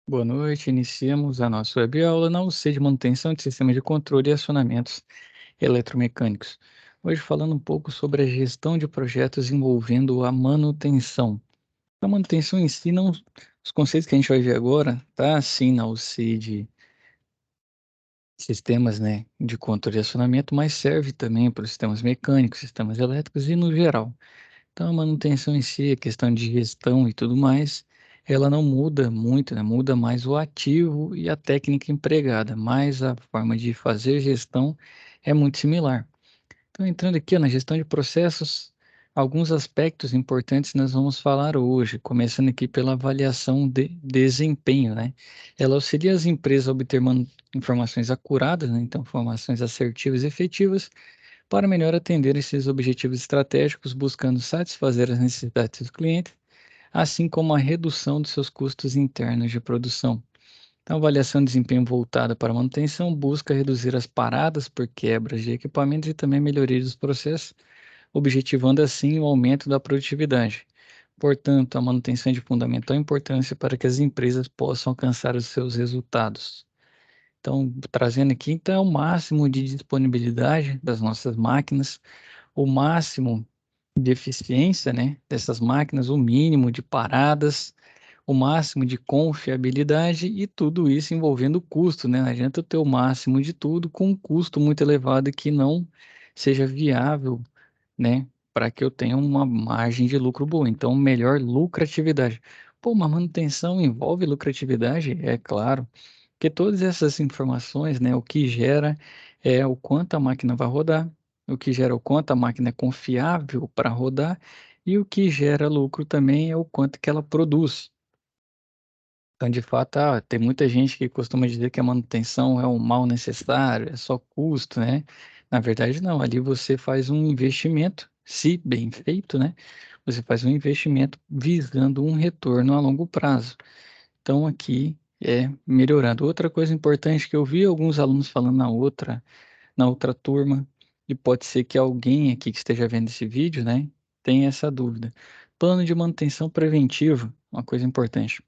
Boa noite, iniciamos a nossa webaula na UC de manutenção de sistemas de controle e acionamentos eletromecânicos. Hoje falando um pouco sobre a gestão de projetos envolvendo a manutenção. A manutenção em si, não, os conceitos que a gente vai ver agora, tá sim na UC de sistemas, né, de controle e acionamento, mas serve também para os sistemas mecânicos, sistemas elétricos e no geral. Então, a manutenção em si, a questão de gestão e tudo mais, ela não muda muito, né? Muda mais o ativo e a técnica empregada, mas a forma de fazer gestão é muito similar. Então, entrando aqui, ó, na gestão de processos, alguns aspectos importantes nós vamos falar hoje, começando aqui pela avaliação de desempenho, né? Ela auxilia as empresas a obter informações acuradas, né? Então, informações assertivas e efetivas, para melhor atender esses objetivos estratégicos, buscando satisfazer as necessidades dos clientes, assim como a redução de seus custos internos de produção. Então, a avaliação de desempenho voltada para a manutenção busca reduzir as paradas por quebras de equipamentos e também melhoria dos processos, objetivando assim o aumento da produtividade. Portanto, a manutenção é de fundamental importância para que as empresas possam alcançar os seus resultados. Então, trazendo aqui, então, o máximo de disponibilidade das nossas máquinas, o máximo de eficiência, né, dessas máquinas, o mínimo de paradas, o máximo de confiabilidade e tudo isso envolvendo custo, né? Não adianta eu ter o máximo de tudo com um custo muito elevado que não seja viável, né, para que eu tenha uma margem de lucro boa. Então, melhor lucratividade. Pô, uma manutenção envolve lucratividade? É claro, porque todas essas informações, né, o que gera é o quanto a máquina vai rodar, o que gera o quanto a máquina é confiável para rodar e o que gera lucro também é o quanto que ela produz. Então, de fato, tem muita gente que costuma dizer que a manutenção é um mal necessário, é só custo, né? Na verdade, não. Ali você faz um investimento, se bem feito, né? Você faz um investimento visando um retorno a longo prazo. Então, aqui é melhorando. Outra coisa importante que eu vi alguns alunos falando na outra turma, e pode ser que alguém aqui que esteja vendo esse vídeo, né, tenha essa dúvida. Plano de manutenção preventivo, uma coisa importante.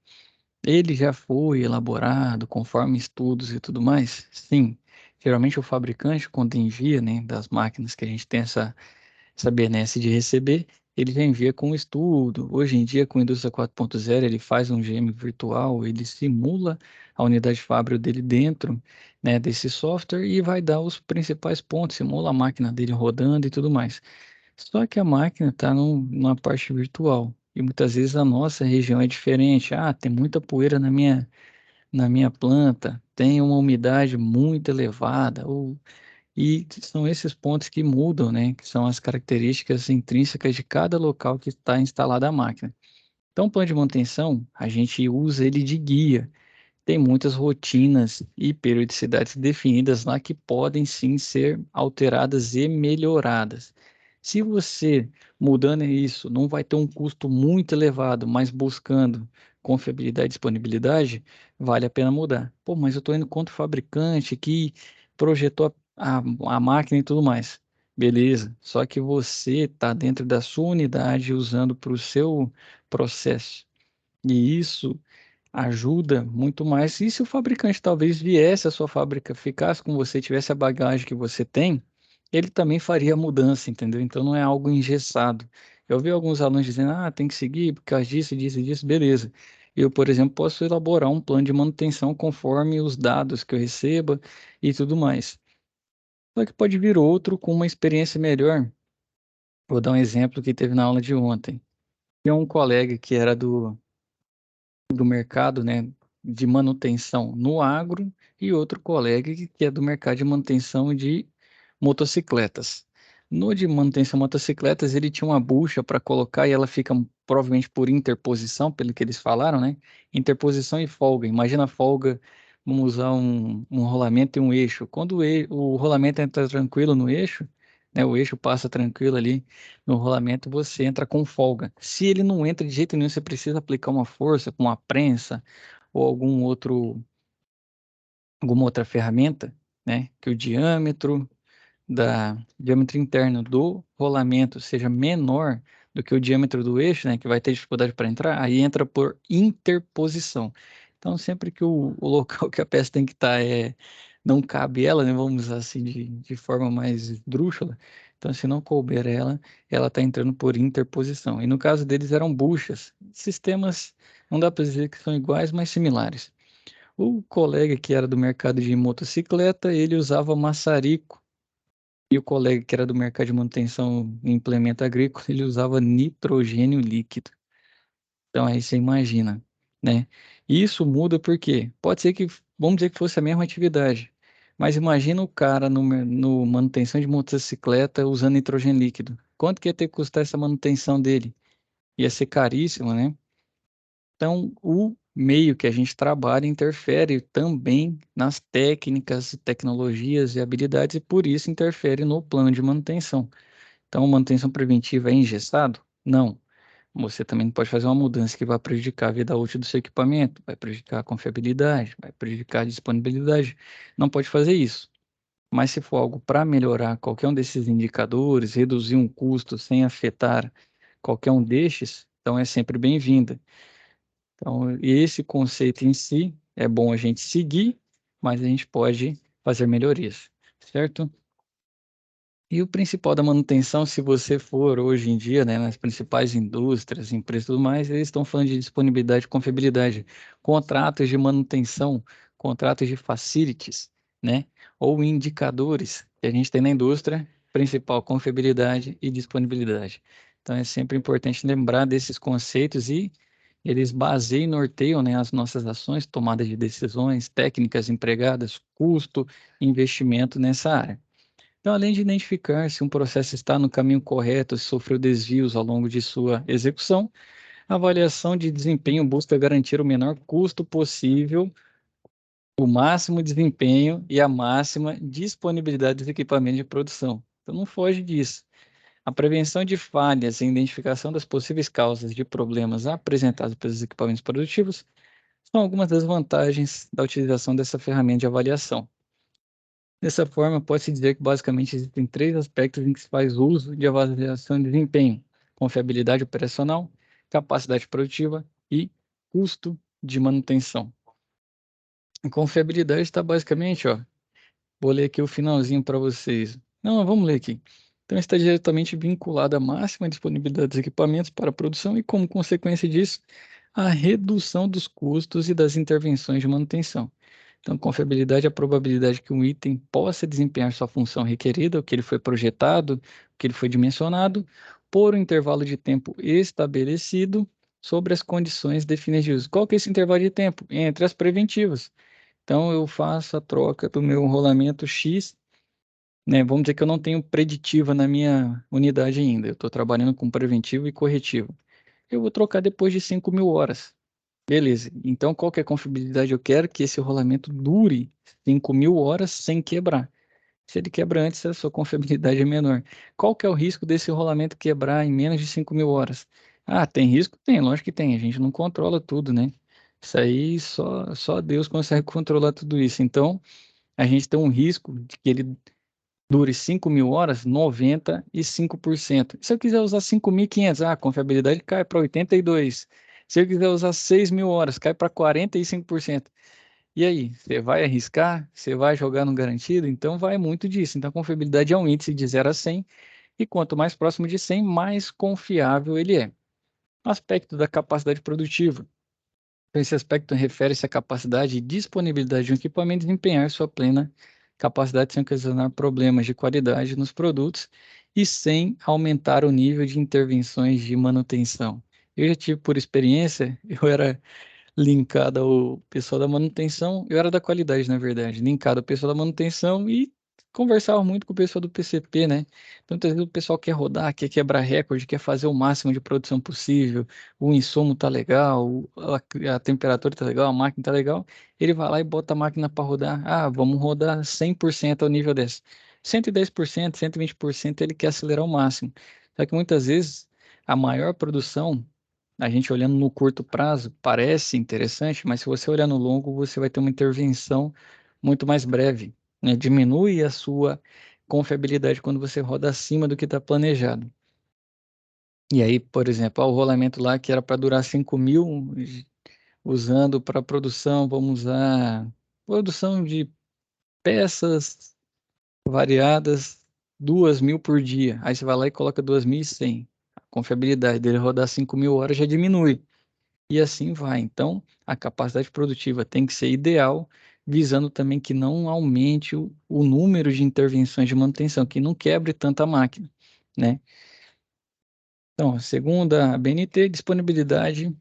Ele já foi elaborado conforme estudos e tudo mais? Sim. Geralmente o fabricante, quando envia, né, das máquinas que a gente tem essa benesse de receber, ele já envia com estudo. Hoje em dia, com a indústria 4.0, ele faz um GM virtual, ele simula a unidade fábrica dele dentro, né, desse software e vai dar os principais pontos, simula a máquina dele rodando e tudo mais. Só que a máquina está numa parte virtual. E muitas vezes a nossa região é diferente. Ah, tem muita poeira na minha planta, tem uma umidade muito elevada, e são esses pontos que mudam, né? Que são as características intrínsecas de cada local que está instalada a máquina. Então, o plano de manutenção, a gente usa ele de guia. Tem muitas rotinas e periodicidades definidas lá que podem sim ser alteradas e melhoradas. Se você mudando isso, não vai ter um custo muito elevado, mas buscando confiabilidade e disponibilidade, vale a pena mudar. Pô, mas eu estou indo contra o fabricante que projetou a máquina e tudo mais. Beleza, só que você está dentro da sua unidade usando para o seu processo. E isso ajuda muito mais. E se o fabricante talvez viesse à sua fábrica, ficasse com você, tivesse a bagagem que você tem, ele também faria a mudança, entendeu? Então não é algo engessado. Eu vi alguns alunos dizendo, tem que seguir por causa disso, disso, disso, beleza. Eu, por exemplo, posso elaborar um plano de manutenção conforme os dados que eu receba e tudo mais. Só que pode vir outro com uma experiência melhor. Vou dar um exemplo que teve na aula de ontem. Tinha um colega que era do mercado, né, de manutenção no agro e outro colega que é do mercado de manutenção de motocicletas. No de manutenção de motocicletas, ele tinha uma bucha para colocar e ela fica provavelmente por interposição, pelo que eles falaram, né? Interposição e folga. Imagina a folga, vamos usar um rolamento e um eixo. Quando o rolamento entra tranquilo no eixo, né, o eixo passa tranquilo ali no rolamento, você entra com folga. Se ele não entra de jeito nenhum, você precisa aplicar uma força com uma prensa ou alguma outra ferramenta, né? Que o diâmetro interno do rolamento seja menor do que o diâmetro do eixo, né? Que vai ter dificuldade para entrar, aí entra por interposição. Então, sempre que o local que a peça tem que estar não cabe ela, né, vamos usar assim de forma mais esdrúxula, então se não couber ela, ela está entrando por interposição. E no caso deles eram buchas, sistemas, não dá para dizer que são iguais, mas similares. O colega que era do mercado de motocicleta, ele usava maçarico, e o colega que era do mercado de manutenção em implemento agrícola, ele usava nitrogênio líquido. Então aí você imagina, né? E isso muda porque pode ser que, vamos dizer que fosse a mesma atividade, mas imagina o cara no manutenção de motocicleta usando nitrogênio líquido. Quanto que ia ter que custar essa manutenção dele? Ia ser caríssimo, né? Então, o meio que a gente trabalha interfere também nas técnicas, tecnologias e habilidades, e por isso interfere no plano de manutenção. Então, manutenção preventiva é engessado? Não. Você também não pode fazer uma mudança que vai prejudicar a vida útil do seu equipamento, vai prejudicar a confiabilidade, vai prejudicar a disponibilidade. Não pode fazer isso. Mas se for algo para melhorar qualquer um desses indicadores, reduzir um custo sem afetar qualquer um destes, então é sempre bem-vinda. Então, esse conceito em si é bom a gente seguir, mas a gente pode fazer melhorias, certo? E o principal da manutenção, se você for hoje em dia, né, nas principais indústrias, empresas e tudo mais, eles estão falando de disponibilidade e confiabilidade. Contratos de manutenção, contratos de facilities, né, ou indicadores que a gente tem na indústria, principal, confiabilidade e disponibilidade. Então é sempre importante lembrar desses conceitos e eles baseiam e norteiam, né, as nossas ações, tomada de decisões, técnicas empregadas, custo, investimento nessa área. Então, além de identificar se um processo está no caminho correto, se sofreu desvios ao longo de sua execução, a avaliação de desempenho busca garantir o menor custo possível, o máximo desempenho e a máxima disponibilidade dos equipamentos de produção. Então, não foge disso. A prevenção de falhas e a identificação das possíveis causas de problemas apresentados pelos equipamentos produtivos são algumas das vantagens da utilização dessa ferramenta de avaliação. Dessa forma, pode-se dizer que basicamente existem três aspectos em que se faz uso de avaliação de desempenho: confiabilidade operacional, capacidade produtiva e custo de manutenção. A confiabilidade está basicamente, ó, vou ler aqui o finalzinho para vocês. Não, vamos ler aqui. Então, está diretamente vinculada à máxima disponibilidade dos equipamentos para a produção e, como consequência disso, a redução dos custos e das intervenções de manutenção. Então, confiabilidade é a probabilidade que um item possa desempenhar sua função requerida, o que ele foi projetado, o que ele foi dimensionado, por um intervalo de tempo estabelecido sobre as condições definidas de uso. Qual que é esse intervalo de tempo? Entre as preventivas. Então, eu faço a troca do meu rolamento X, né? Vamos dizer que eu não tenho preditiva na minha unidade ainda. Eu estou trabalhando com preventivo e corretivo. Eu vou trocar depois de 5.000 horas. Beleza. Então, qual que é a confiabilidade? Eu quero que esse rolamento dure 5.000 horas sem quebrar. Se ele quebra antes, a sua confiabilidade é menor. Qual que é o risco desse rolamento quebrar em menos de 5.000 horas? Ah, tem risco? Tem, lógico que tem. A gente não controla tudo, né? Isso aí só Deus consegue controlar tudo isso. Então, a gente tem um risco de que ele dure 5.000 horas, 95%. Se eu quiser usar 5.500, a confiabilidade cai para 82%. Se eu quiser usar 6.000 horas, cai para 45%. E aí, você vai arriscar? Você vai jogar no garantido? Então, vai muito disso. Então, a confiabilidade é um índice de 0 a 100, e quanto mais próximo de 100, mais confiável ele é. Aspecto da capacidade produtiva. Então, esse aspecto refere-se à capacidade e disponibilidade de um equipamento desempenhar sua plena capacidade sem ocasionar problemas de qualidade nos produtos e sem aumentar o nível de intervenções de manutenção. Eu já tive por experiência, eu era linkado ao pessoal da manutenção, eu era da qualidade, na verdade, linkado ao pessoal da manutenção e conversava muito com o pessoal do PCP, né? Então, muitas vezes o pessoal quer rodar, quer quebrar recorde, quer fazer o máximo de produção possível, o insumo tá legal, a temperatura tá legal, a máquina tá legal, ele vai lá e bota a máquina para rodar. Ah, vamos rodar 100% ao nível desse. 110%, 120% ele quer acelerar ao máximo. Só que muitas vezes a maior produção a gente olhando no curto prazo parece interessante, mas se você olhar no longo, você vai ter uma intervenção muito mais breve, né? Diminui a sua confiabilidade quando você roda acima do que está planejado. E aí, por exemplo, o rolamento lá que era para durar 5.000, usando para produção, vamos usar produção de peças variadas, 2.000 por dia. Aí você vai lá e coloca 2.100. A confiabilidade dele rodar 5.000 horas já diminui. E assim vai. Então, a capacidade produtiva tem que ser ideal, visando também que não aumente o número de intervenções de manutenção, que não quebre tanta máquina, né? Então, segunda a BNT, disponibilidade.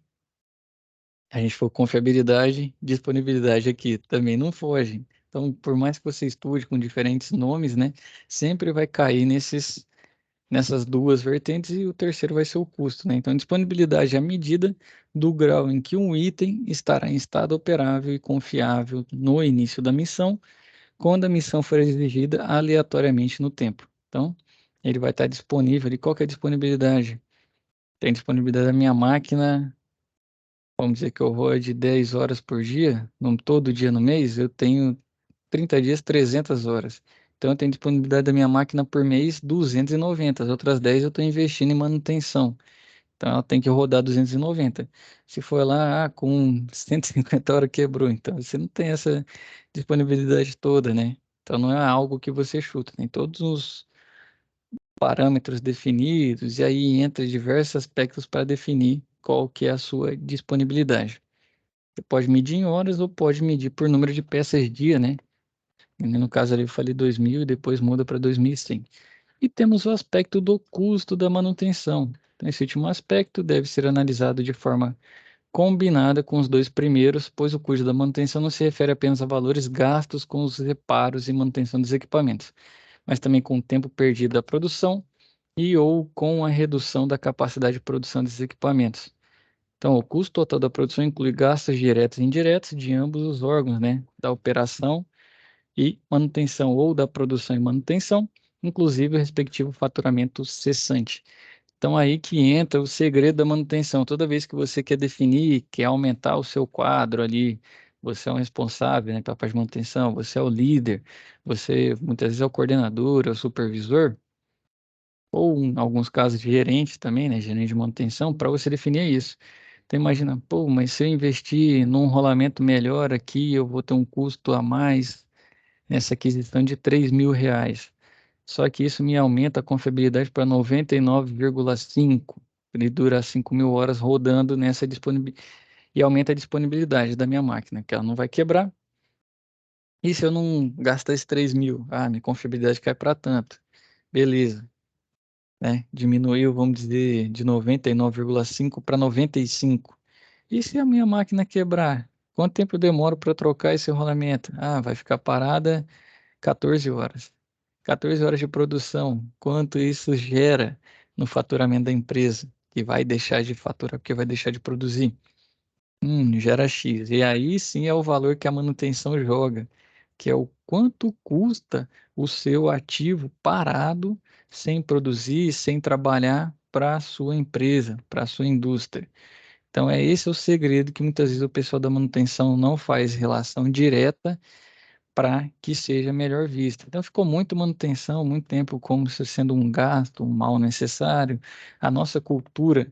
A gente for confiabilidade, disponibilidade aqui também não foge. Então, por mais que você estude com diferentes nomes, né, sempre vai cair nessas duas vertentes e o terceiro vai ser o custo, né? Então, disponibilidade é a medida do grau em que um item estará em estado operável e confiável no início da missão, quando a missão for exigida aleatoriamente no tempo. Então, ele vai estar disponível. E qual que é a disponibilidade? Tem disponibilidade da minha máquina. Vamos dizer que eu vou de 10 horas por dia, todo dia no mês, eu tenho 30 dias, 300 horas. Então, eu tenho disponibilidade da minha máquina por mês 290. As outras 10 eu estou investindo em manutenção. Então, ela tem que rodar 290. Se for lá, com 150 horas quebrou. Então, você não tem essa disponibilidade toda, né? Então, não é algo que você chuta. Tem todos os parâmetros definidos e aí entra diversos aspectos para definir qual que é a sua disponibilidade. Você pode medir em horas ou pode medir por número de peças dia, né? E no caso ali eu falei 2.000 e depois muda para 2.100. E temos o aspecto do custo da manutenção. Então, esse último aspecto deve ser analisado de forma combinada com os dois primeiros, pois o custo da manutenção não se refere apenas a valores gastos com os reparos e manutenção dos equipamentos, mas também com o tempo perdido da produção e ou com a redução da capacidade de produção desses equipamentos. Então, o custo total da produção inclui gastos diretos e indiretos de ambos os órgãos, né? Da operação e manutenção, ou da produção e manutenção, inclusive o respectivo faturamento cessante. Então, aí que entra o segredo da manutenção. Toda vez que você quer definir, quer aumentar o seu quadro ali, você é o responsável, né, pela parte de manutenção, você é o líder, você muitas vezes é o coordenador, é o supervisor, ou em alguns casos gerente também, né, gerente de manutenção, para você definir isso. Então imagina, pô, mas se eu investir num rolamento melhor aqui, eu vou ter um custo a mais nessa aquisição de R$ 3.000. Só que isso me aumenta a confiabilidade para 99,5. Ele dura 5.000 horas rodando nessa disponibilidade e aumenta a disponibilidade da minha máquina, que ela não vai quebrar. E se eu não gastar esses 3.000? Ah, minha confiabilidade cai para tanto. Beleza, né? Diminuiu, vamos dizer, de 99,5 para 95. E se a minha máquina quebrar? Quanto tempo eu demoro para trocar esse rolamento? Ah, vai ficar parada 14 horas. 14 horas de produção. Quanto isso gera no faturamento da empresa? Que vai deixar de faturar porque vai deixar de produzir. Gera X. E aí sim é o valor que a manutenção joga, que é o quanto custa o seu ativo parado, sem produzir, sem trabalhar para a sua empresa, para a sua indústria. Então, é esse o segredo que muitas vezes o pessoal da manutenção não faz relação direta para que seja melhor vista. Então, ficou muito manutenção, muito tempo como se sendo um gasto, um mal necessário. A nossa cultura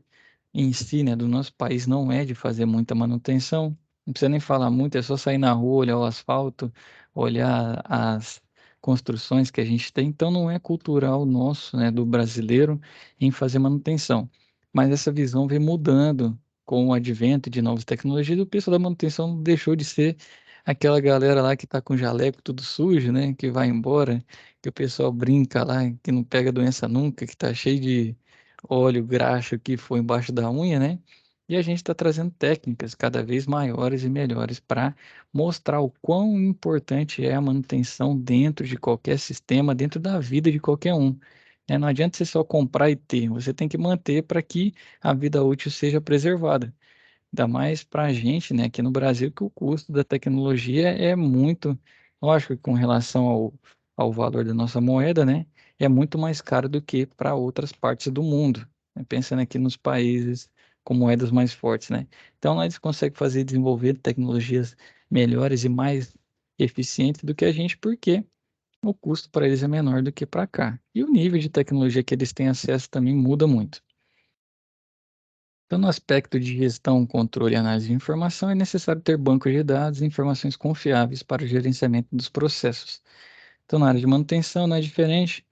em si, né, do nosso país não é de fazer muita manutenção. Não precisa nem falar muito, é só sair na rua, olhar o asfalto, olhar as construções que a gente tem. Então, não é cultural nosso, né, do brasileiro, em fazer manutenção. Mas essa visão vem mudando com o advento de novas tecnologias. O pessoal da manutenção deixou de ser aquela galera lá que tá com jaleco tudo sujo, né? Que vai embora, que o pessoal brinca lá, que não pega doença nunca, que tá cheio de óleo, graxa que foi embaixo da unha, né? E a gente está trazendo técnicas cada vez maiores e melhores para mostrar o quão importante é a manutenção dentro de qualquer sistema, dentro da vida de qualquer um. Né? Não adianta você só comprar e ter, você tem que manter para que a vida útil seja preservada. Ainda mais para a gente, né, aqui no Brasil, que o custo da tecnologia é muito, lógico, que com relação ao valor da nossa moeda, né, é muito mais caro do que para outras partes do mundo, né, pensando aqui nos países com moedas mais fortes, né. Então, lá eles conseguem fazer desenvolver tecnologias melhores e mais eficientes do que a gente, porque o custo para eles é menor do que para cá. E o nível de tecnologia que eles têm acesso também muda muito. Então, no aspecto de gestão, controle e análise de informação, é necessário ter bancos de dados e informações confiáveis para o gerenciamento dos processos. Então, na área de manutenção não é diferente.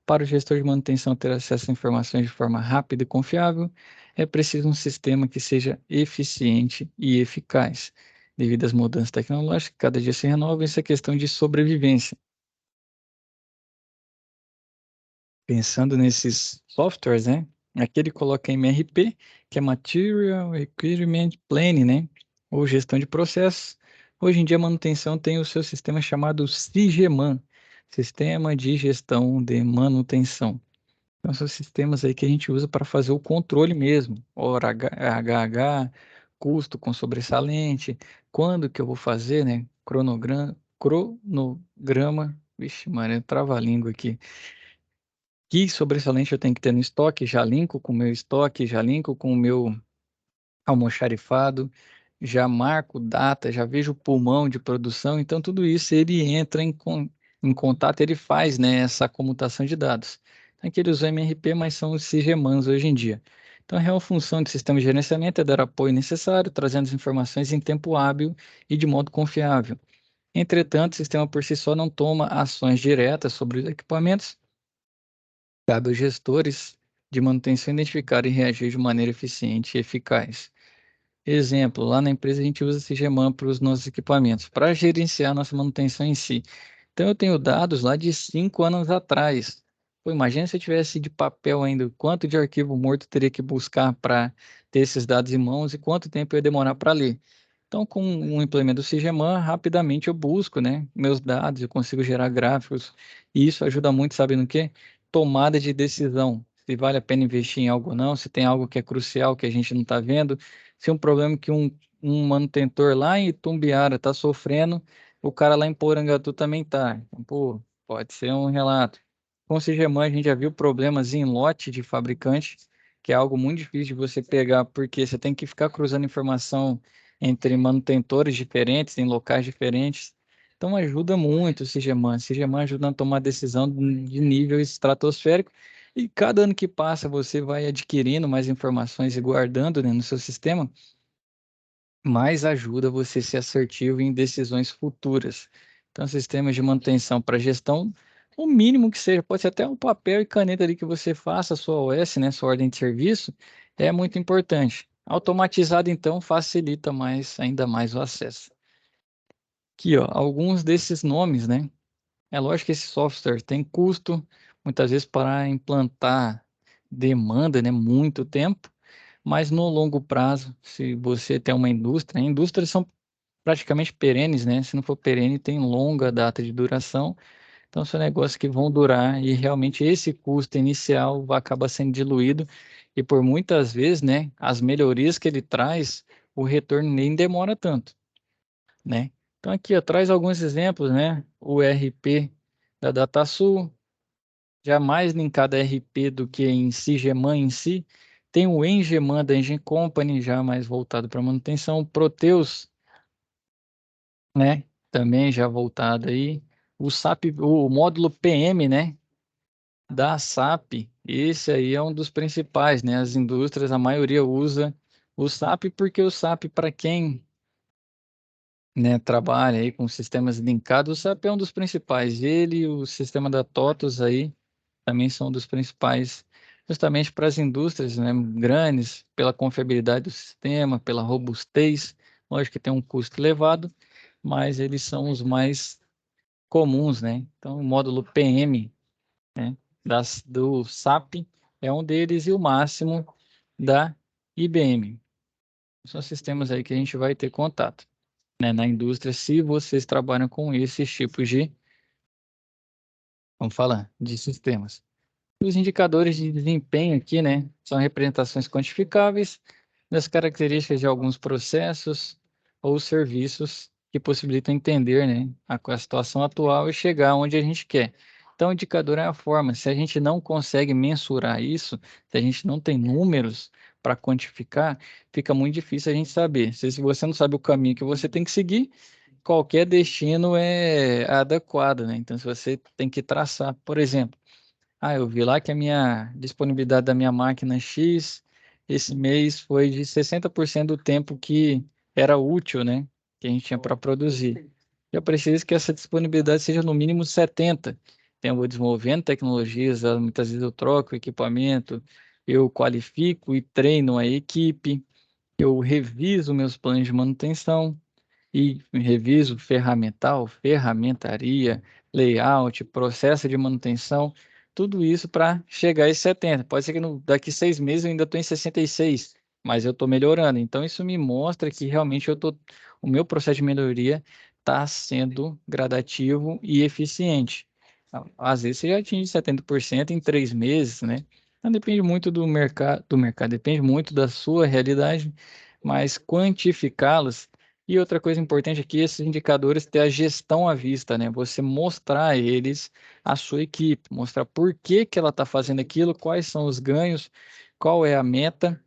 Para o gestor de manutenção ter acesso a informações de forma rápida e confiável, é preciso um sistema que seja eficiente e eficaz. Devido às mudanças tecnológicas, que cada dia se renovam, isso é questão de sobrevivência. Pensando nesses softwares, né? Aqui ele coloca MRP, que é Material Requirement Planning, né? Ou gestão de processos. Hoje em dia a manutenção tem o seu sistema chamado SIGEMAN, Sistema de Gestão de Manutenção. Então são sistemas aí que a gente usa para fazer o controle mesmo, hora HH, custo com sobressalente, quando que eu vou fazer, né? Cronograma, vixe, mano, trava a língua aqui. Que sobressalente eu tenho que ter no estoque, já linko com o meu estoque, já linko com o meu almoxarifado, já marco data, já vejo o pulmão de produção, então tudo isso ele entra em contato, ele faz, né, essa comutação de dados. Então, aqui ele usa o MRP, mas são os SIGEMANs hoje em dia. Então, a real função do sistema de gerenciamento é dar apoio necessário, trazendo as informações em tempo hábil e de modo confiável. Entretanto, o sistema por si só não toma ações diretas sobre os equipamentos. Cabe aos gestores de manutenção identificar e reagir de maneira eficiente e eficaz. Exemplo, lá na empresa a gente usa esse Geman para os nossos equipamentos, para gerenciar a nossa manutenção em si. Então eu tenho dados lá de 5 anos atrás. Pô, imagina se eu tivesse de papel ainda, quanto de arquivo morto eu teria que buscar para ter esses dados em mãos e quanto tempo eu ia demorar para ler. Então, com um implemento do Sigeman, rapidamente eu busco, né, meus dados, eu consigo gerar gráficos, e isso ajuda muito, sabe no quê? Tomada de decisão. Se vale a pena investir em algo ou não, se tem algo que é crucial que a gente não está vendo, se um problema que um manutentor lá em Itumbiara está sofrendo, o cara lá em Porangatu também está. Então, pô, pode ser um relato. Com o Sigeman, a gente já viu problemas em lote de fabricante, que é algo muito difícil de você pegar, porque você tem que ficar cruzando informação entre manutentores diferentes, em locais diferentes. Então ajuda muito o Sigeman. O Sigeman ajuda a tomar decisão de nível estratosférico. E cada ano que passa, você vai adquirindo mais informações e guardando, né, no seu sistema, mais ajuda você a ser assertivo em decisões futuras. Então, sistemas de manutenção para gestão, o mínimo que seja, pode ser até um papel e caneta ali que você faça a sua OS, né, sua ordem de serviço, é muito importante. Automatizado, então, facilita mais, ainda mais o acesso. Aqui, ó, alguns desses nomes, né? É lógico que esse software tem custo, muitas vezes para implantar demanda, né, muito tempo, mas no longo prazo, se você tem uma indústria, indústrias são praticamente perenes, né? Se não for perene, tem longa data de duração, então são negócios que vão durar e realmente esse custo inicial vai acabar sendo diluído e por muitas vezes, né, as melhorias que ele traz, o retorno nem demora tanto, né? Então aqui, ó, traz alguns exemplos, né? O ERP da DataSul, já mais linkado a ERP do que em Sigeman em si. Tem o Engeman da Engine Company, já mais voltado para manutenção. Proteus, né? Também já voltado aí. O SAP, o módulo PM, né? Da SAP. Esse aí é um dos principais, né? As indústrias, a maioria usa o SAP porque o SAP, para quem, né, trabalha aí com sistemas linkados, o SAP é um dos principais. Ele e o sistema da TOTUS aí também são dos principais, justamente para as indústrias, né, grandes, pela confiabilidade do sistema, pela robustez. Lógico que tem um custo elevado, mas eles são os mais comuns, né? Então, o módulo PM, né, do SAP é um deles e o máximo da IBM. São sistemas aí que a gente vai ter contato, né, na indústria, se vocês trabalham com esses tipos de, vamos falar, de sistemas. Os indicadores de desempenho aqui, né, são representações quantificáveis das características de alguns processos ou serviços que possibilitam entender, né, a situação atual e chegar onde a gente quer. Então, o indicador é a forma. Se a gente não consegue mensurar isso, se a gente não tem números para quantificar, fica muito difícil a gente saber. Se você não sabe o caminho que você tem que seguir, qualquer destino é adequado, né? Então, se você tem que traçar, por exemplo, eu vi lá que a minha disponibilidade da minha máquina X, esse mês foi de 60% do tempo que era útil, né? Que a gente tinha para produzir. Eu preciso que essa disponibilidade seja no mínimo 70%. Então, eu vou desenvolvendo tecnologias, muitas vezes eu troco equipamento, eu qualifico e treino a equipe, eu reviso meus planos de manutenção e reviso ferramental, ferramentaria, layout, processo de manutenção, tudo isso para chegar a 70. Pode ser que daqui 6 meses eu ainda estou em 66, mas eu estou melhorando. Então, isso me mostra que realmente o meu processo de melhoria está sendo gradativo e eficiente. Às vezes você já atinge 70% em 3 meses, né? Então, depende muito do mercado, depende muito da sua realidade, mas quantificá-los e outra coisa importante aqui, esses indicadores ter a gestão à vista, né? Você mostrar a eles a sua equipe, mostrar por que que ela está fazendo aquilo, quais são os ganhos, qual é a meta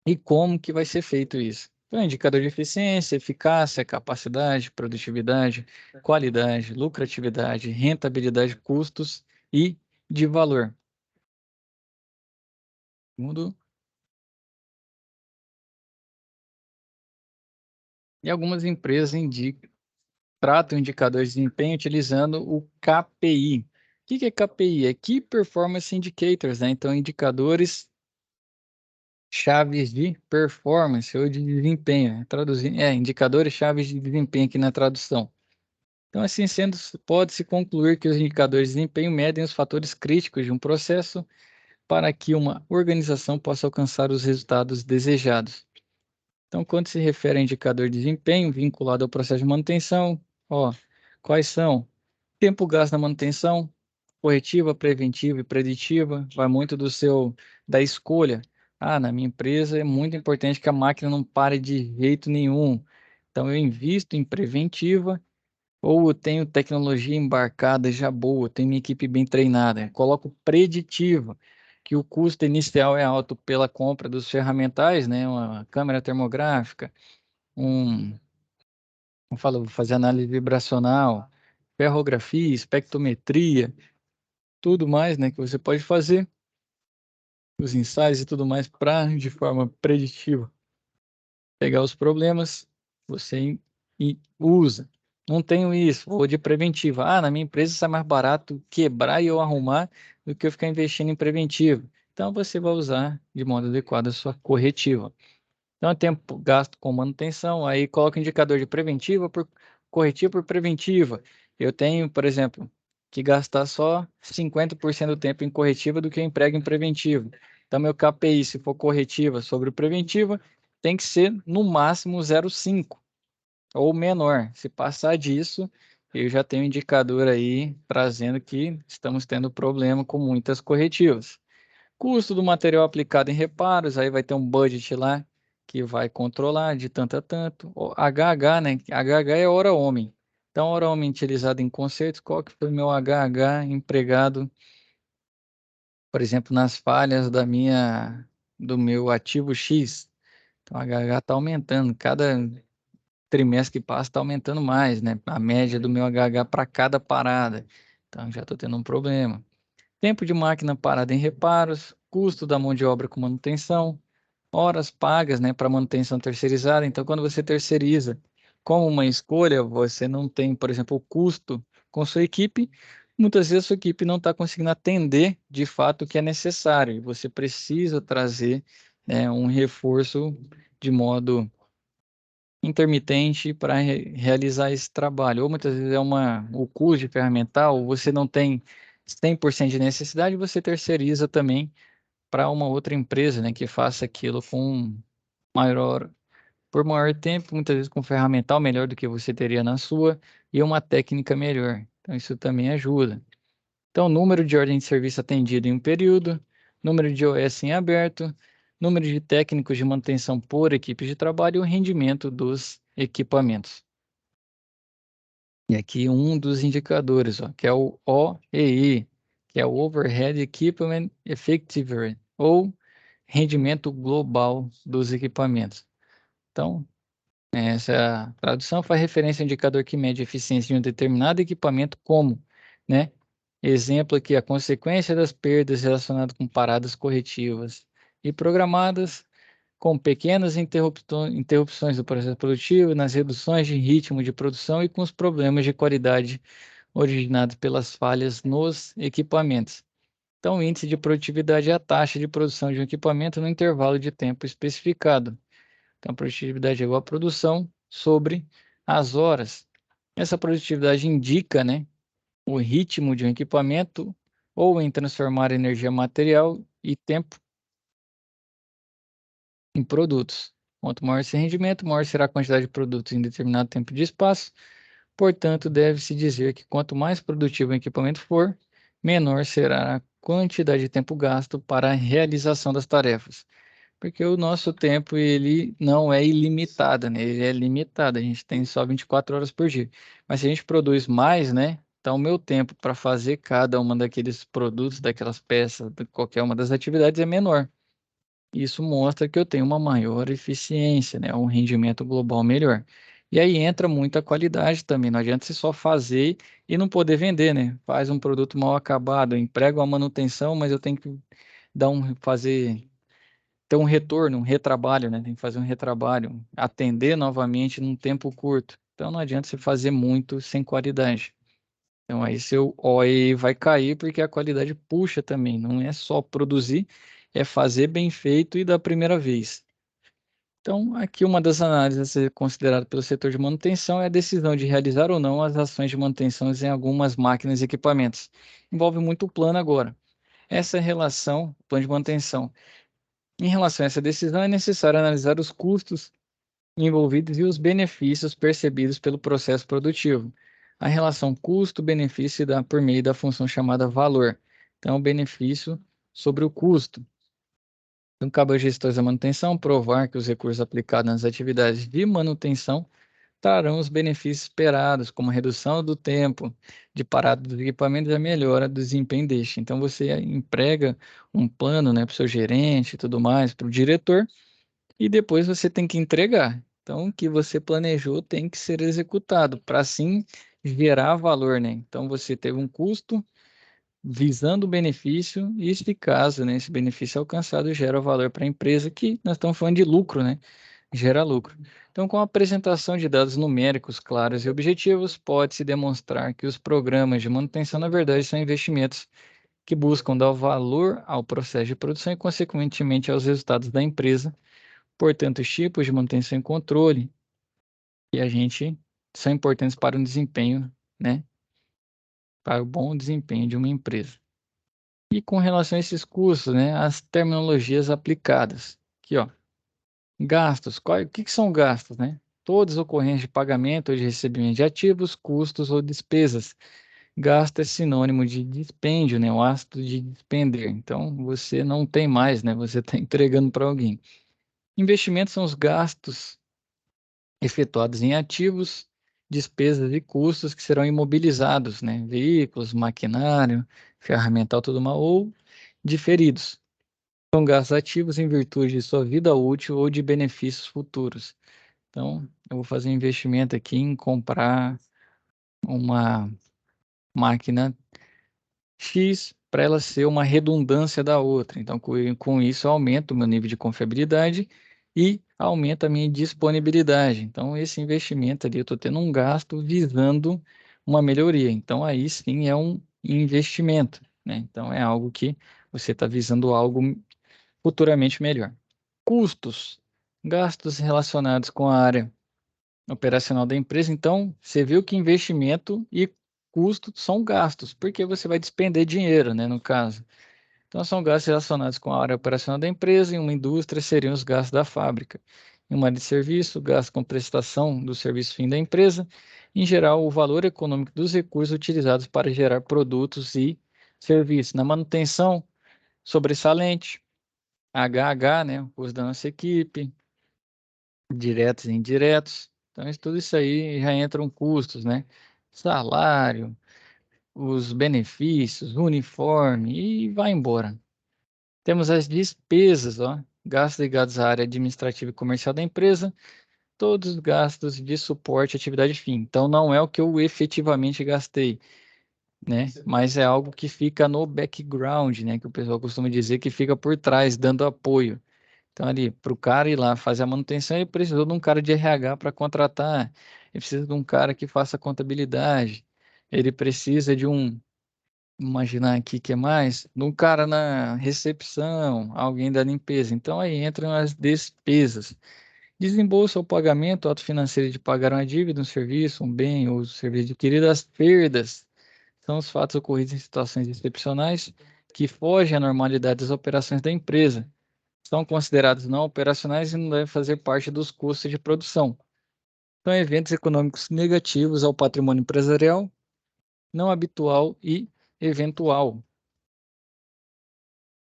e como que vai ser feito isso. Então, indicador de eficiência, eficácia, capacidade, produtividade, qualidade, lucratividade, rentabilidade, custos e de valor. Mundo. E algumas empresas tratam indicadores de desempenho utilizando o KPI. O que é KPI? É Key Performance Indicators, né? Então, indicadores chaves de performance ou de desempenho, né? Traduzindo, indicadores chaves de desempenho aqui na tradução. Então, assim sendo, pode-se concluir que os indicadores de desempenho medem os fatores críticos de um processo para que uma organização possa alcançar os resultados desejados. Então, quando se refere a indicador de desempenho vinculado ao processo de manutenção, quais são? Tempo gasto na manutenção, corretiva, preventiva e preditiva, vai muito da escolha. Na minha empresa é muito importante que a máquina não pare de jeito nenhum. Então eu invisto em preventiva ou eu tenho tecnologia embarcada já boa, tenho minha equipe bem treinada. Eu coloco preditiva, que o custo inicial é alto pela compra dos ferramentais, né? Uma câmera termográfica, vou fazer análise vibracional, ferrografia, espectrometria, tudo mais, né, que você pode fazer, os ensaios e tudo mais para, de forma preditiva, pegar os problemas, você usa. Não tenho isso, vou de preventiva. Na minha empresa sai mais barato quebrar e eu arrumar do que eu ficar investindo em preventivo. Então você vai usar de modo adequado a sua corretiva. Então, é tempo gasto com manutenção, aí coloca indicador de preventiva por corretiva por preventiva. Eu tenho, por exemplo, que gastar só 50% do tempo em corretiva do que eu emprego em preventiva. Então, meu KPI, se for corretiva sobre preventiva, tem que ser no máximo 0,5 ou menor. Se passar disso, eu já tenho um indicador aí trazendo que estamos tendo problema com muitas corretivas. Custo do material aplicado em reparos, aí vai ter um budget lá que vai controlar de tanto a tanto. O HH, né? HH é hora homem. Então, hora homem utilizado em concertos, qual que foi o meu HH empregado, por exemplo, nas falhas do meu ativo X? Então, o HH está aumentando. Cada trimestre que passa está aumentando mais, né? A média do meu HH para cada parada. Então, já estou tendo um problema. Tempo de máquina parada em reparos, custo da mão de obra com manutenção, horas pagas, né, para manutenção terceirizada. Então, quando você terceiriza como uma escolha, você não tem, por exemplo, o custo com sua equipe. Muitas vezes a sua equipe não está conseguindo atender de fato o que é necessário. E você precisa trazer, né, um reforço de modo intermitente para realizar esse trabalho. Ou muitas vezes o custo de ferramental, você não tem 100% de necessidade, você terceiriza também para uma outra empresa, né, que faça aquilo maior, por maior tempo, muitas vezes com ferramental melhor do que você teria na sua e uma técnica melhor. Então, isso também ajuda. Então, número de ordem de serviço atendido em um período, número de OS em aberto, número de técnicos de manutenção por equipe de trabalho e o rendimento dos equipamentos. E aqui um dos indicadores, que é o OEE, que é o Overhead Equipment Effectiveness, ou rendimento global dos equipamentos. Então, essa tradução faz referência ao indicador que mede a eficiência de um determinado equipamento como, né? Exemplo aqui, a consequência das perdas relacionadas com paradas corretivas e programadas, com pequenas interrupções do processo produtivo, nas reduções de ritmo de produção e com os problemas de qualidade originados pelas falhas nos equipamentos. Então, o índice de produtividade é a taxa de produção de um equipamento no intervalo de tempo especificado. Então, a produtividade é igual a produção sobre as horas. Essa produtividade indica, né, o ritmo de um equipamento ou em transformar energia material e tempo em produtos. Quanto maior esse rendimento, maior será a quantidade de produtos em determinado tempo de espaço. Portanto, deve-se dizer que quanto mais produtivo o equipamento for, menor será a quantidade de tempo gasto para a realização das tarefas. Porque o nosso tempo, ele não é ilimitado, né? Ele é limitado, a gente tem só 24 horas por dia. Mas se a gente produz mais, né? Então, o meu tempo para fazer cada uma daqueles produtos, daquelas peças, de qualquer uma das atividades é menor. Isso mostra que eu tenho uma maior eficiência, né? Um rendimento global melhor. E aí entra muita qualidade também. Não adianta você só fazer e não poder vender, né? Faz um produto mal acabado, eu emprego a manutenção, mas eu tenho que fazer ter um retorno, um retrabalho, né? Tem que fazer um retrabalho, atender novamente num tempo curto. Então não adianta você fazer muito sem qualidade. Então aí seu OE vai cair porque a qualidade puxa também. Não é só produzir, é fazer bem feito e da primeira vez. Então, aqui uma das análises a ser considerada pelo setor de manutenção é a decisão de realizar ou não as ações de manutenção em algumas máquinas e equipamentos. Envolve muito o plano agora. Essa relação, plano de manutenção. Em relação a essa decisão, é necessário analisar os custos envolvidos e os benefícios percebidos pelo processo produtivo. A relação custo-benefício se dá por meio da função chamada valor. Então, o benefício sobre o custo. Então, cabe aos gestores da manutenção provar que os recursos aplicados nas atividades de manutenção trarão os benefícios esperados, como a redução do tempo de parada dos equipamentos e a melhora do desempenho deste. Então, você emprega um plano, né, para o seu gerente e tudo mais, para o diretor, e depois você tem que entregar. Então, o que você planejou tem que ser executado, para assim gerar valor, né? Então, você teve um custo visando o benefício, e se caso, né, esse benefício é alcançado, gera valor para a empresa, que nós estamos falando de lucro, né? Gera lucro. Então, com a apresentação de dados numéricos claros e objetivos, pode-se demonstrar que os programas de manutenção, na verdade, são investimentos que buscam dar valor ao processo de produção e, consequentemente, aos resultados da empresa. Portanto, os tipos de manutenção e controle que a gente são importantes para o desempenho, né? Para o bom desempenho de uma empresa. E com relação a esses custos, né? As terminologias aplicadas. Aqui, ó. Gastos. O que são gastos, né? Todas ocorrências de pagamento ou de recebimento de ativos, custos ou despesas. Gasto é sinônimo de dispêndio, né? O ato de despender. Então, você não tem mais, né? Você está entregando para alguém. Investimentos são os gastos efetuados em ativos, despesas e custos que serão imobilizados, né? Veículos, maquinário, ferramental, tudo mais, ou diferidos. São gastos ativos em virtude de sua vida útil ou de benefícios futuros. Então, eu vou fazer um investimento aqui em comprar uma máquina X para ela ser uma redundância da outra. Então, com isso, eu aumento o meu nível de confiabilidade e aumenta a minha disponibilidade. Então, esse investimento ali, eu estou tendo um gasto visando uma melhoria. Então, aí sim é um investimento, né? Então, é algo que você está visando algo futuramente melhor. Custos, gastos relacionados com a área operacional da empresa. Então, você viu que investimento e custo são gastos, porque você vai despender dinheiro, né, no caso. Então, são gastos relacionados com a área operacional da empresa. Em uma indústria, seriam os gastos da fábrica. Em uma área de serviço, gasto com prestação do serviço fim da empresa. Em geral, o valor econômico dos recursos utilizados para gerar produtos e serviços. Na manutenção, sobressalente, HH, né, o custo da nossa equipe, diretos e indiretos. Então, tudo isso aí já entram custos, né? Salário, os benefícios, uniforme e vai embora. Temos as despesas, ó, gastos ligados à área administrativa e comercial da empresa, todos os gastos de suporte à atividade fim. Então, não é o que eu efetivamente gastei. né? Mas é algo que fica no background, né? Que o pessoal costuma dizer que fica por trás, dando apoio. Então, ali, para o cara ir lá fazer a manutenção, ele precisou de um cara de RH para contratar, ele precisa de um cara que faça contabilidade, ele precisa de um, imaginar aqui que é mais, de um cara na recepção, alguém da limpeza. Então, aí entram as despesas. Desembolso ou pagamento, ato financeiro de pagar uma dívida, um serviço, um bem ou serviço adquirido, as perdas são os fatos ocorridos em situações excepcionais que fogem à normalidade das operações da empresa. São considerados não operacionais e não devem fazer parte dos custos de produção. São eventos econômicos negativos ao patrimônio empresarial, não habitual e eventual.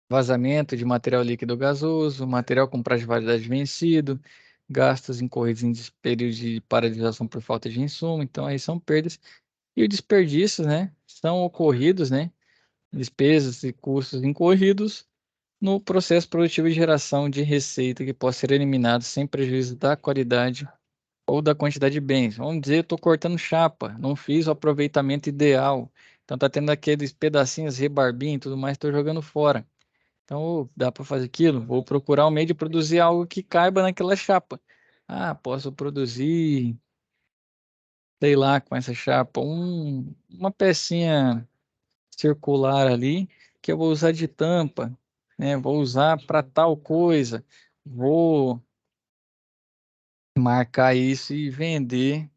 Vazamento de material líquido gasoso, material com prazo de validade vencido, gastos incorridos em período de paralisação por falta de insumo. Então, aí são perdas. E o desperdício, né? São ocorridos, né? Despesas e custos incorridos no processo produtivo de geração de receita que possa ser eliminado sem prejuízo da qualidade ou da quantidade de bens. Vamos dizer, eu estou cortando chapa, não fiz o aproveitamento ideal. Então tá tendo aqueles pedacinhos, rebarbinho e tudo mais, estou jogando fora. Então, dá para fazer aquilo? Vou procurar um meio de produzir algo que caiba naquela chapa. Ah, posso produzir, sei lá, com essa chapa, uma pecinha circular ali que eu vou usar de tampa, né? Vou usar para tal coisa. Vou marcar isso e vender,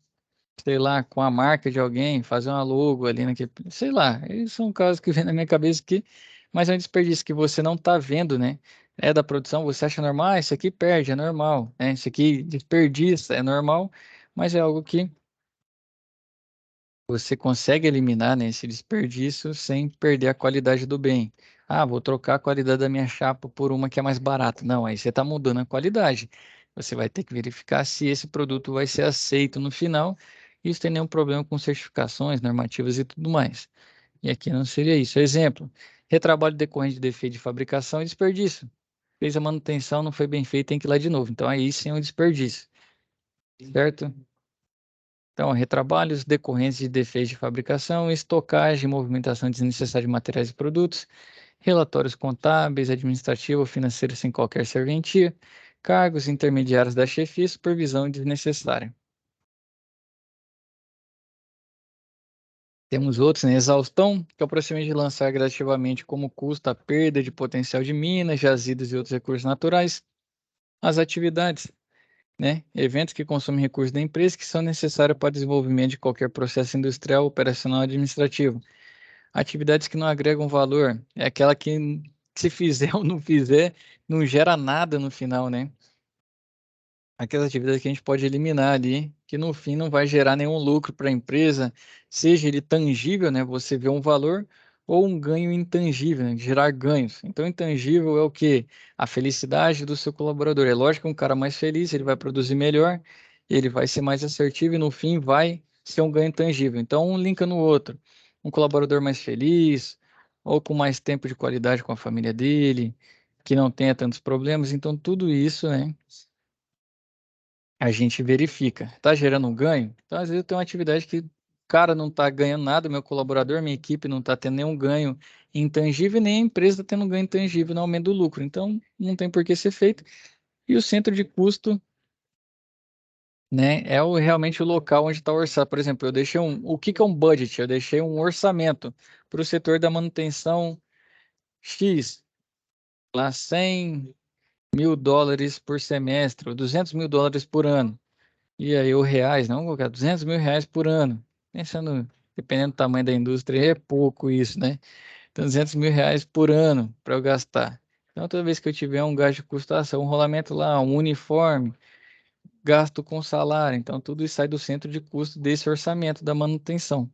sei lá, com a marca de alguém, fazer uma logo ali naquele, sei lá. Esses são casos que vêm na minha cabeça aqui, mas é um desperdício que você não está vendo, né? É da produção, você acha normal, ah, isso aqui perde, é normal, né? Isso aqui desperdiça, é normal, mas é algo que você consegue eliminar, né, esse desperdício sem perder a qualidade do bem. Ah, vou trocar a qualidade da minha chapa por uma que é mais barata. Não, aí você está mudando a qualidade. Você vai ter que verificar se esse produto vai ser aceito no final. Isso tem nenhum problema com certificações, normativas e tudo mais. E aqui não seria isso. Exemplo, retrabalho decorrente de defeito de fabricação e desperdício. Fez a manutenção, não foi bem feito, tem que ir lá de novo. Então aí sim é um desperdício, certo? Então, retrabalhos decorrentes de defeitos de fabricação, estocagem, movimentação desnecessária de materiais e produtos, relatórios contábeis, administrativo ou financeiro sem qualquer serventia, cargos intermediários da chefia e supervisão desnecessária. Temos outros, né? Exaustão, que é o procedimento de lançar gradativamente como custo a perda de potencial de minas, jazidas e outros recursos naturais. As atividades, né? Eventos que consomem recursos da empresa que são necessários para o desenvolvimento de qualquer processo industrial, operacional ou administrativo. Atividades que não agregam valor é aquela que, se fizer ou não fizer, não gera nada no final, né? Aquelas atividades que a gente pode eliminar ali, que no fim não vai gerar nenhum lucro para a empresa, seja ele tangível, né? Você vê um valor, ou um ganho intangível, né? Gerar ganhos. Então, intangível é o quê? A felicidade do seu colaborador. É lógico que um cara mais feliz, ele vai produzir melhor, ele vai ser mais assertivo e no fim vai ser um ganho tangível. Então, um linka no outro. Um colaborador mais feliz, ou com mais tempo de qualidade com a família dele, que não tenha tantos problemas. Então, tudo isso, né? A gente verifica. Está gerando um ganho? Então, às vezes eu tenho uma atividade que o cara não está ganhando nada, meu colaborador, minha equipe não está tendo nenhum ganho intangível, nem a empresa está tendo ganho intangível no aumento do lucro. Então, não tem por que ser feito. E o centro de custo, né, é realmente o local onde está o orçado. Por exemplo, eu deixei o que que é um budget? Eu deixei um orçamento para o setor da manutenção X, lá US$ 100.000 por semestre, ou US$ 200.000 por ano. E aí, o reais, não, vou colocar R$ 200.000 por ano. Pensando, dependendo do tamanho da indústria, é pouco isso, né? Então, R$ 200.000 por ano para eu gastar. Então, toda vez que eu tiver um gasto de custação, um rolamento lá, um uniforme, gasto com salário. Então, tudo isso sai do centro de custo desse orçamento da manutenção.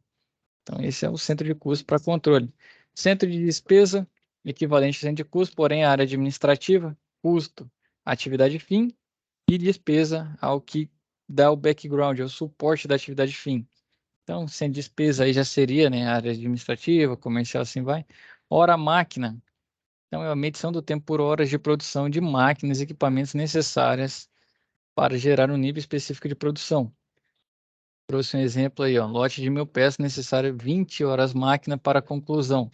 Então, esse é o centro de custo para controle. Centro de despesa, equivalente ao centro de custo, porém a área administrativa, custo, atividade fim e despesa ao que dá o background, é o suporte da atividade fim. Então, sem despesa aí já seria, né, área administrativa, comercial, assim vai. Hora máquina. Então, é a medição do tempo por horas de produção de máquinas e equipamentos necessárias para gerar um nível específico de produção. Trouxe um exemplo aí, ó, lote de 1.000 peças, necessário 20 horas máquina para a conclusão. O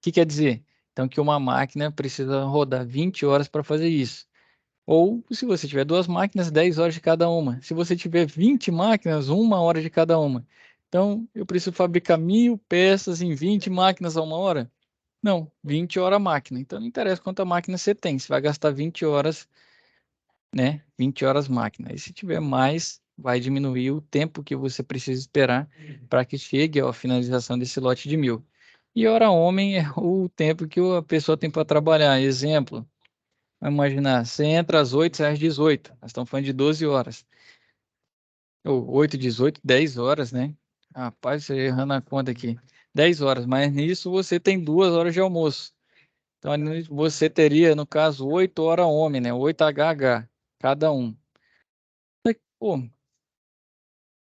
que quer dizer? Então, que uma máquina precisa rodar 20 horas para fazer isso. Ou, se você tiver duas máquinas, 10 horas de cada uma. Se você tiver 20 máquinas, 1 hora de cada uma. Então, eu preciso fabricar 1.000 peças em 20 máquinas a 1 hora? Não, 20 horas a máquina. Então, não interessa quanta máquina você tem. Você vai gastar 20 horas, né? 20 horas máquina. E se tiver mais, vai diminuir o tempo que você precisa esperar para que chegue à finalização desse lote de 1.000. E hora homem é o tempo que a pessoa tem para trabalhar. Exemplo, vamos imaginar, você entra às 8, sai às 18. Nós estamos falando de 12 horas. Ou 8, 18, 10 horas, né? Rapaz, você errando a conta aqui. 10 horas, mas nisso você tem 2 horas de almoço. Então, ali você teria, no caso, 8 horas homem, né? 8 HH, cada um. Pô,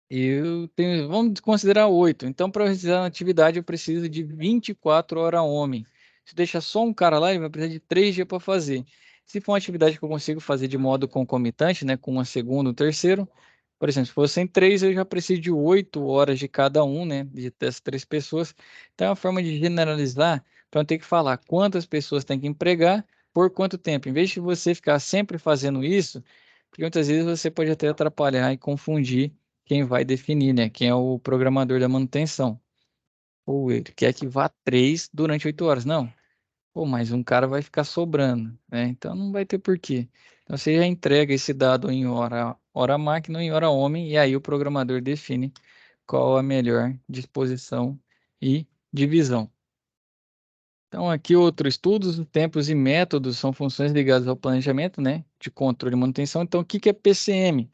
eu tenho, vamos considerar 8. Então, para realizar uma atividade, eu preciso de 24 horas homem. Se deixar só um cara lá, ele vai precisar de 3 dias para fazer. Se for uma atividade que eu consigo fazer de modo concomitante, né, com uma segunda, um terceiro, por exemplo, se fossem 3, eu já preciso de 8 horas de cada um, né, dessas 3 pessoas. Então, é uma forma de generalizar para não ter que falar quantas pessoas tem que empregar, por quanto tempo. Em vez de você ficar sempre fazendo isso, porque muitas vezes você pode até atrapalhar e confundir quem vai definir, né? Quem é o programador da manutenção. Ou ele quer que vá 3 durante 8 horas. Não. Pô, mas um cara vai ficar sobrando, né? Então não vai ter porquê. Então você já entrega esse dado em hora máquina, em hora homem, e aí o programador define qual a melhor disposição e divisão. Então, aqui outro estudos, tempos e métodos são funções ligadas ao planejamento, né, de controle e manutenção. Então, o que que é PCM?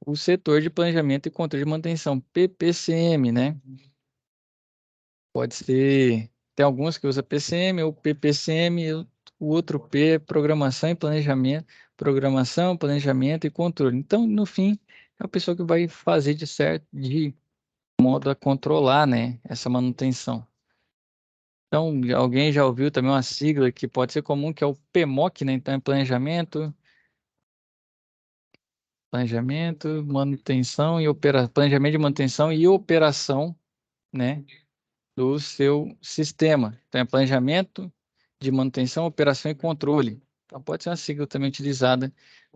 O setor de planejamento e controle de manutenção, PPCM, né? Pode ser, tem alguns que usa PCM ou PPCM, o outro P é programação, planejamento e controle. Então, no fim, é a pessoa que vai fazer de certo, de modo a controlar, né, essa manutenção. Então, alguém já ouviu também uma sigla que pode ser comum, que é o PMOC, né? Então, é manutenção e planejamento de manutenção e operação, né, do seu sistema. Então, é planejamento de manutenção, operação e controle. Então, pode ser uma sigla também utilizada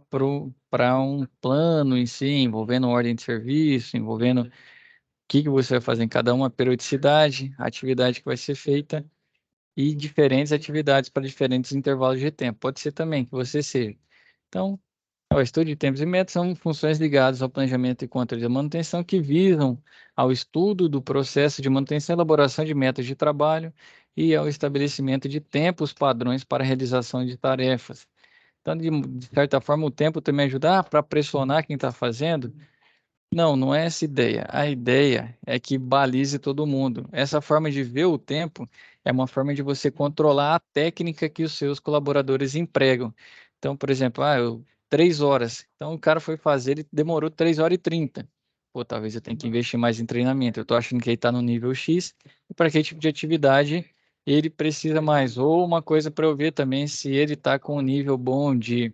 para um plano em si, envolvendo ordem de serviço, envolvendo o que você vai fazer em cada uma, periodicidade, a atividade que vai ser feita e diferentes atividades para diferentes intervalos de tempo. Pode ser também que você seja. Então, o estudo de tempos e metas são funções ligadas ao planejamento e controle da manutenção que visam ao estudo do processo de manutenção e elaboração de metas de trabalho e ao estabelecimento de tempos padrões para a realização de tarefas. Então, de certa forma, o tempo também ajuda para pressionar quem está fazendo. Não, não é essa ideia. A ideia é que balize todo mundo. Essa forma de ver o tempo é uma forma de você controlar a técnica que os seus colaboradores empregam. Então, por exemplo, 3 horas. Então, o cara foi fazer, ele demorou 3 horas e 30. Pô, talvez eu tenha que investir mais em treinamento. Eu estou achando que ele está no nível X, e para que tipo de atividade ele precisa mais? Ou uma coisa para eu ver também se ele está com um nível bom de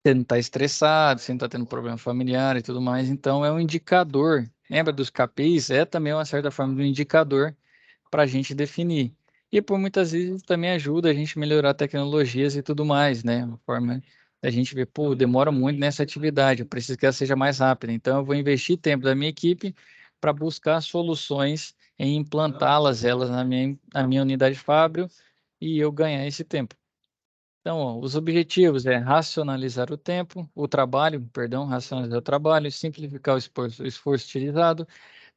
você não está estressado, você não está tendo problema familiar e tudo mais. Então, é um indicador. Lembra dos KPIs? É também uma certa forma de um indicador para a gente definir. E por muitas vezes também ajuda a gente a melhorar tecnologias e tudo mais, né? Uma forma da gente ver, pô, demora muito nessa atividade, eu preciso que ela seja mais rápida. Então, eu vou investir tempo da minha equipe para buscar soluções em implantá-las, elas na minha unidade fábrica e eu ganhar esse tempo. Então, ó, os objetivos é racionalizar o tempo, o trabalho, perdão, racionalizar o trabalho, simplificar o esforço utilizado,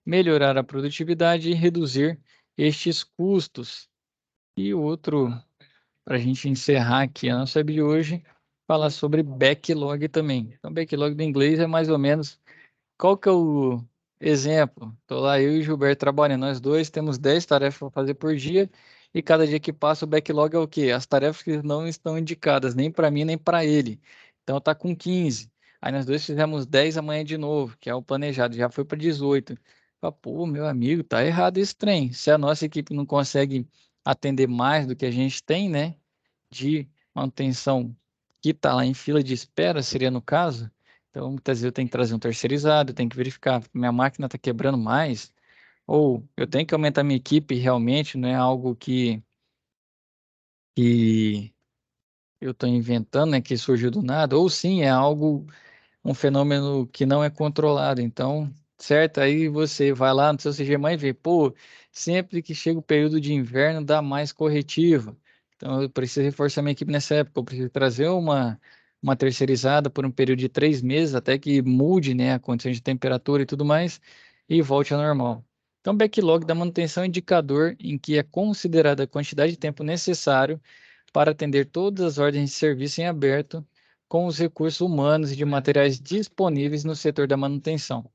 melhorar a produtividade e reduzir estes custos. E o outro, para a gente encerrar aqui a nossa web de hoje, falar sobre backlog também. Então, backlog do inglês é mais ou menos qual que é o exemplo? Estou lá, eu e o Gilberto trabalhando, nós dois temos 10 tarefas para fazer por dia, e cada dia que passa o backlog é o quê? As tarefas que não estão indicadas, nem para mim, nem para ele. Então tá com 15. Aí nós dois fizemos 10 amanhã de novo, que é o planejado, já foi para 18. Fala, pô, meu amigo, tá errado esse trem. Se a nossa equipe não consegue atender mais do que a gente tem, né, de manutenção que está lá em fila de espera, seria no caso. Então, muitas vezes eu tenho que trazer um terceirizado, eu tenho que verificar, minha máquina está quebrando mais, ou eu tenho que aumentar minha equipe realmente, não é algo que eu estou inventando, né, que surgiu do nada, ou sim, é algo um fenômeno que não é controlado. Então, certo? Aí você vai lá no seu CGMA e vê, pô, sempre que chega o período de inverno dá mais corretiva. Então, eu preciso reforçar minha equipe nessa época. Eu preciso trazer uma terceirizada por um período de 3 meses, até que mude, né, a condição de temperatura e tudo mais, e volte ao normal. Então, backlog da manutenção é um indicador em que é considerada a quantidade de tempo necessário para atender todas as ordens de serviço em aberto com os recursos humanos e de materiais disponíveis no setor da manutenção.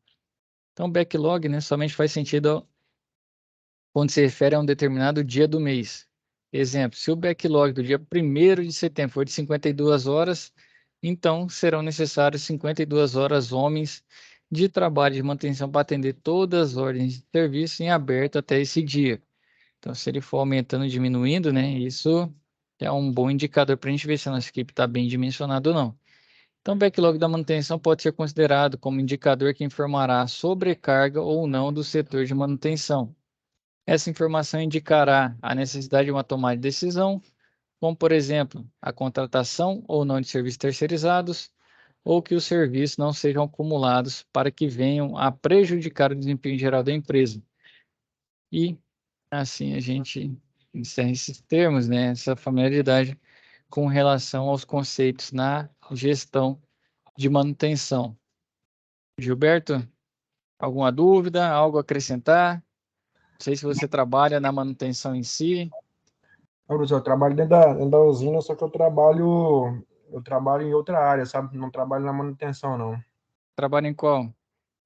Então, backlog, né, somente faz sentido quando se refere a um determinado dia do mês. Exemplo, se o backlog do dia 1º de setembro for de 52 horas, então serão necessárias 52 horas homens de trabalho de manutenção para atender todas as ordens de serviço em aberto até esse dia. Então, se ele for aumentando e diminuindo, né, isso é um bom indicador para a gente ver se a nossa equipe está bem dimensionada ou não. Então, o backlog da manutenção pode ser considerado como indicador que informará a sobrecarga ou não do setor de manutenção. Essa informação indicará a necessidade de uma tomada de decisão, como, por exemplo, a contratação ou não de serviços terceirizados, ou que os serviços não sejam acumulados para que venham a prejudicar o desempenho geral da empresa. E, assim, a gente encerra esses termos, né, essa familiaridade com relação aos conceitos na gestão de manutenção. Gilberto, alguma dúvida, algo a acrescentar? Não sei se você trabalha na manutenção em si. Não, professor, eu trabalho dentro da usina, só que eu trabalho em outra área, sabe? Não trabalho na manutenção, não. Trabalha em qual?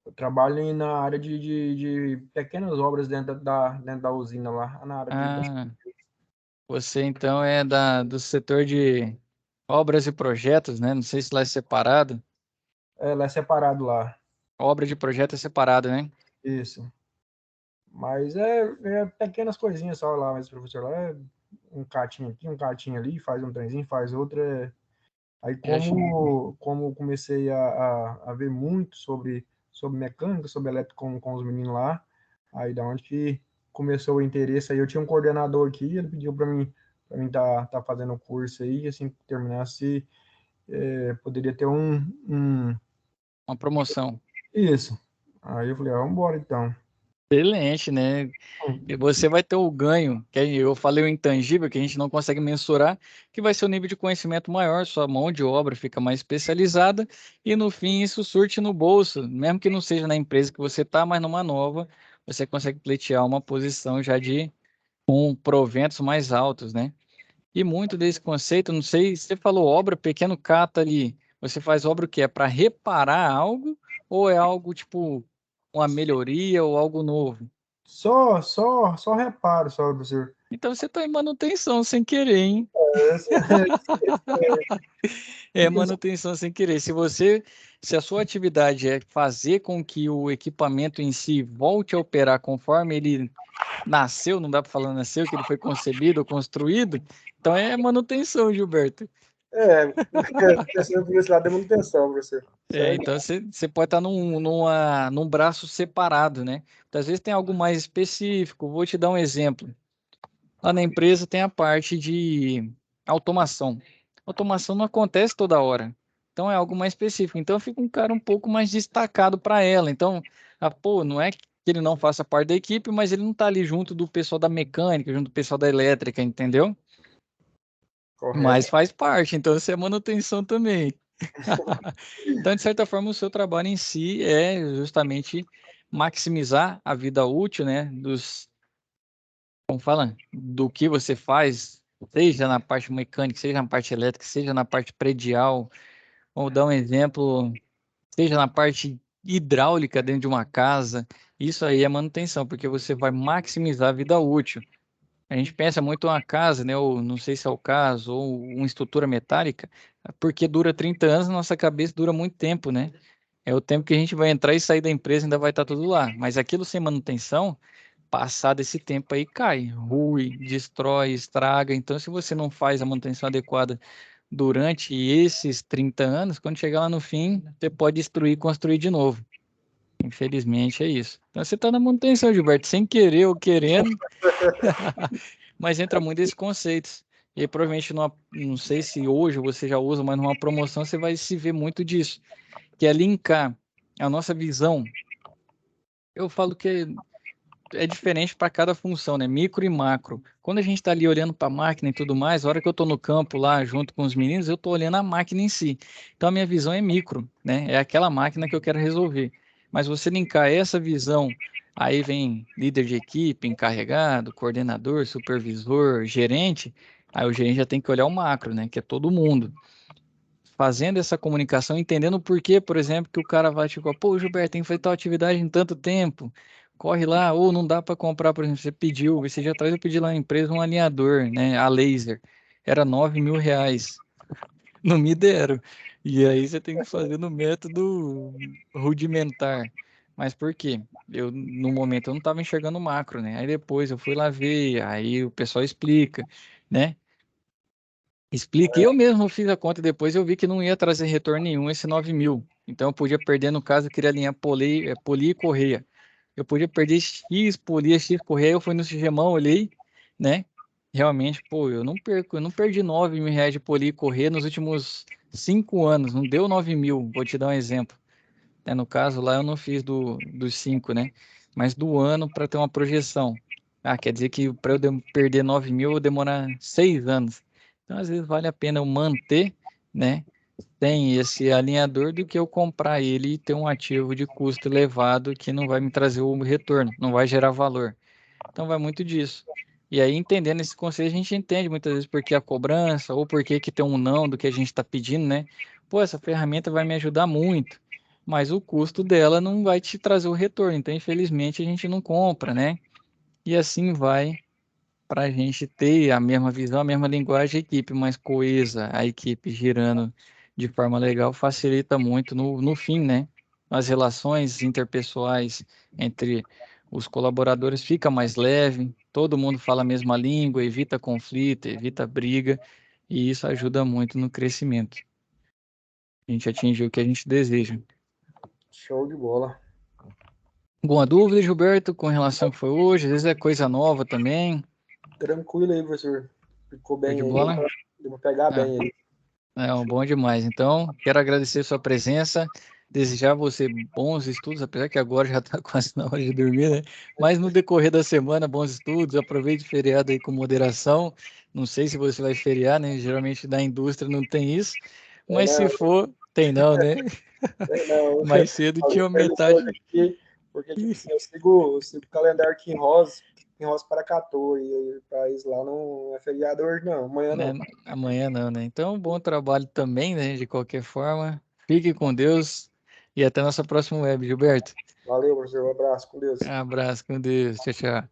Eu trabalho na área de pequenas obras dentro da usina lá, na área de Ah, você então é do setor de obras e projetos, né? Não sei se lá é separado. ela é separado lá. Obra de projeto é separado, né? Isso. Mas é pequenas coisinhas só lá, mas professor, lá é um catinho aqui, um catinho ali, faz um trenzinho, faz outro. Aí Eu acho como comecei a ver muito sobre mecânica, sobre elétrica com os meninos lá, aí da onde que começou o interesse aí, eu tinha um coordenador aqui, ele pediu para mim tá fazendo o curso aí, assim que terminasse, poderia ter uma promoção. isso. Aí eu falei, vamos embora então. Excelente, né? E você vai ter o ganho, que aí eu falei o intangível, que a gente não consegue mensurar, que vai ser o nível de conhecimento maior, sua mão de obra fica mais especializada e no fim isso surte no bolso, mesmo que não seja na empresa que você está, mas numa nova, você consegue pleitear uma posição já de com proventos mais altos, né? E muito desse conceito, não sei, você falou obra, pequeno cata ali, você faz obra o quê? É para reparar algo ou é algo tipo uma melhoria ou algo novo? Só reparo, só, professor. Então você está em manutenção sem querer, hein? Essa- É manutenção sem querer. Se a sua atividade é fazer com que o equipamento em si volte a operar conforme ele nasceu, não dá para falar nasceu, que ele foi concebido ou construído, então é manutenção, Gilberto. Pensando por esse lado é manutenção, professor. É, Certo? então você pode estar num braço separado, né? Às vezes tem algo mais específico. Vou te dar um exemplo. Lá na empresa tem a parte de automação. Automação não acontece toda hora. Então é algo mais específico. Então fica um cara um pouco mais destacado para ela. Então, pô, não é que ele não faça parte da equipe, mas ele não está ali junto do pessoal da mecânica, junto do pessoal da elétrica, entendeu? Correto. Mas faz parte, então isso é manutenção também. Então, de certa forma, o seu trabalho em si é justamente maximizar a vida útil, né, como fala, do que você faz, seja na parte mecânica, seja na parte elétrica, seja na parte predial, ou dar um exemplo, seja na parte hidráulica dentro de uma casa, isso aí é manutenção, porque você vai maximizar a vida útil. A gente pensa muito em uma casa, né, ou não sei se é o caso, ou uma estrutura metálica, porque dura 30 anos, nossa cabeça dura muito tempo, né? É o tempo que a gente vai entrar e sair da empresa, ainda vai estar tudo lá. Mas aquilo sem manutenção, passado esse tempo aí, cai, rui, destrói, estraga. Então, se você não faz a manutenção adequada durante esses 30 anos, quando chegar lá no fim, você pode destruir e construir de novo. Infelizmente é isso. Então você está na manutenção, Gilberto, sem querer ou querendo, mas entra muito esses conceitos. E aí, provavelmente, não sei se hoje você já usa, mas numa promoção você vai se ver muito disso, que é linkar a nossa visão. Eu falo que é diferente para cada função, né? Micro e macro. Quando a gente está ali olhando para a máquina e tudo mais, a hora que eu estou no campo lá junto com os meninos, eu estou olhando a máquina em si. Então a minha visão é micro, né? É aquela máquina que eu quero resolver. Mas você linkar essa visão, aí vem líder de equipe, encarregado, coordenador, supervisor, gerente. Aí o gerente já tem que olhar o macro, né? Que é todo mundo fazendo essa comunicação, entendendo por que, por exemplo, que o cara vai tipo, pô, Gilberto, tem que fazer tal atividade em tanto tempo, corre lá, ou não dá para comprar, por exemplo, você pediu, você já traz, eu pedi lá na empresa um alinhador, né, a laser, era R$ 9.000, não me deram, e aí você tem que fazer no método rudimentar, mas por quê? No momento, eu não estava enxergando o macro, né, aí depois eu fui lá ver, aí o pessoal explica, né, explica. Eu mesmo fiz a conta depois, eu vi que não ia trazer retorno nenhum esse 9.000. Então eu podia perder, no caso, eu queria alinhar poli e correia. Eu podia perder X polia, X correia. Eu fui no Sigemão, olhei, né? Realmente, pô, eu não perdi R$ 9.000 de poli e correia nos últimos 5 anos. Não deu 9.000, vou te dar um exemplo. Né? No caso, lá eu não fiz dos 5, né? Mas do ano para ter uma projeção. Ah, quer dizer que para eu perder 9.000, eu vou demorar 6 anos. Então, às vezes, vale a pena eu manter, né? Tem esse alinhador do que eu comprar ele e ter um ativo de custo elevado que não vai me trazer o retorno, não vai gerar valor. Então, vai muito disso. E aí, entendendo esse conceito, a gente entende muitas vezes por que a cobrança ou por que tem um não do que a gente está pedindo, né? Pô, essa ferramenta vai me ajudar muito, mas o custo dela não vai te trazer o retorno. Então, infelizmente, a gente não compra, né? E assim vai para a gente ter a mesma visão, a mesma linguagem, a equipe mais coesa, a equipe girando de forma legal, facilita muito no fim, né? As relações interpessoais entre os colaboradores fica mais leve, todo mundo fala a mesma língua, evita conflito, evita briga, e isso ajuda muito no crescimento. A gente atingiu o que a gente deseja. Show de bola. Alguma dúvida, Gilberto, com relação ao que foi hoje? Às vezes é coisa nova também. Tranquilo aí, professor. Ficou Show de bem aí. bola? Deu pra pegar Ah, bem aí. é um bom demais. Então, quero agradecer sua presença, desejar você bons estudos, apesar que agora já está quase na hora de dormir, né? Mas no decorrer da semana, bons estudos, aproveite o feriado aí com moderação. Não sei se você vai feriar, né? Geralmente da indústria não tem isso, É, mas se não, for, tem não, né? é, não. Mais cedo Alguém tinha uma perguntou metade. aqui, porque, tipo assim, eu sigo o calendário aqui em Rosa Paracatu, e o país lá não é feriado hoje, não. Amanhã Né? não. Amanhã não, né? Então, bom trabalho também, né? De qualquer forma. Fique com Deus e até nossa próxima web, Gilberto. Valeu, professor. Um abraço. Com Deus. Abraço com Deus. Tchau, tchau.